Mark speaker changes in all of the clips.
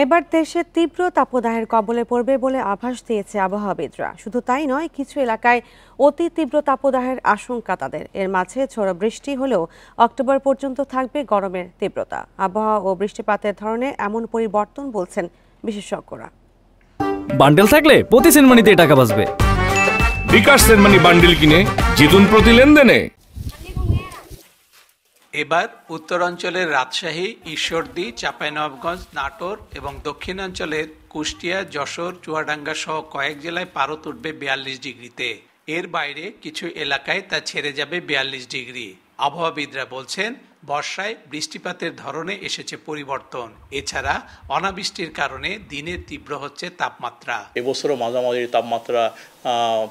Speaker 1: এবার দেশে তীব্র তাপদাহের কবলে পড়বে বলে আভাস দিয়েছে আবহাওয়াবিদরা। শুধু তাই নয়, কিছু এলাকায় অতি তীব্র তাপদাহের আশঙ্কা তাদের। এর মাঝে ঝড়ো বৃষ্টি হলেও অক্টোবর পর্যন্ত থাকবে গরমের তীব্রতা। আবহাওয়া ও বৃষ্টিপাতের ধরনে এমন পরিবর্তন বলছেন বিশেষজ্ঞরা।
Speaker 2: বান্ডেল থাকলে প্রতি সেনমানিতে টাকা বাঁচবে।
Speaker 3: বিকাশ সেনমানি বান্ডেল কিনে জিতুন প্রতি লেনদেনে।
Speaker 4: এবার উত্তরাঞ্চলের রাজশাহী, ঈশ্বরদী, চাঁপাইনবাবগঞ্জ, নাটোর এবং দক্ষিণাঞ্চলের কুষ্টিয়া, যশোর, চুয়াডাঙ্গা সহ কয়েক জেলায় পারদ উঠবে 42 ডিগ্রিতে। এর বাইরে কিছু এলাকায় তা ছেড়ে যাবে 42 ডিগ্রি। আবহাওয়াবিদরা বলছেন, বর্ষায় বৃষ্টিপাতের ধরনে এসেছে পরিবর্তন। এছাড়া অনাবৃষ্টির কারণে দিনে তীব্র হচ্ছে তাপমাত্রা।
Speaker 5: এবছরও মাঝামাঝি তাপমাত্রা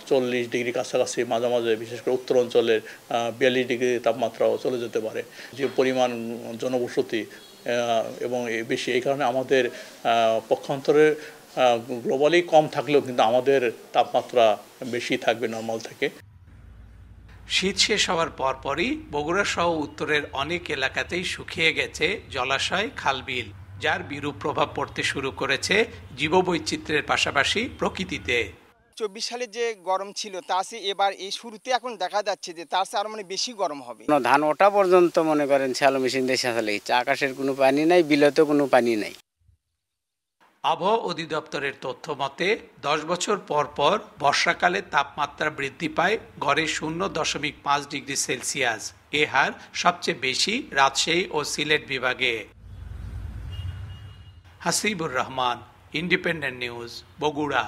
Speaker 5: 40 ডিগ্রি কাছাকাছি, মাঝে মাঝে বিশেষ করে উত্তর অঞ্চলের 42 ডিগ্রি তাপমাত্রাও চলে যেতে পারে। যে পরিমাণ জনবসতি এবং বেশি, এই কারণে আমাদের পক্ষান্তরে গ্লোবালি কম থাকলেও কিন্তু আমাদের তাপমাত্রা বেশি থাকবে নর্মাল থেকে।
Speaker 4: শীত শেষ হওয়ার পরপরই বগুড়া সহ উত্তরের অনেক এলাকাতেই শুকিয়ে গেছে জলাশয়, খালবিল, যার বিরূপ প্রভাব পড়তে শুরু করেছে জীববৈচিত্র্যের পাশাপাশি প্রকৃতিতে।
Speaker 6: 24 সালে যে গরম ছিল তা সে এবার এই শুরুতে এখন দেখা যাচ্ছে যে তার চেয়ে আরো বেশি গরম হবে।
Speaker 7: ধান ওঠা পর্যন্ত মনে করেন শ্যালো মেশিন দিয়ে সেচা লাগছে। আকাশের কোনো পানি নাই, বিলেতেও কোনো পানি নাই।
Speaker 4: আবহাওয়া অধিদপ্তরের তথ্য মতে 10 বছর পর পর বর্ষাকালে তাপমাত্রা বৃদ্ধি পায় গড়ে 0.5 ডিগ্রি সেলসিয়াস। এ হার সবচেয়ে বেশি রাজশাহী ও সিলেট বিভাগে। Hasibur Rahman, independent news, Bogura.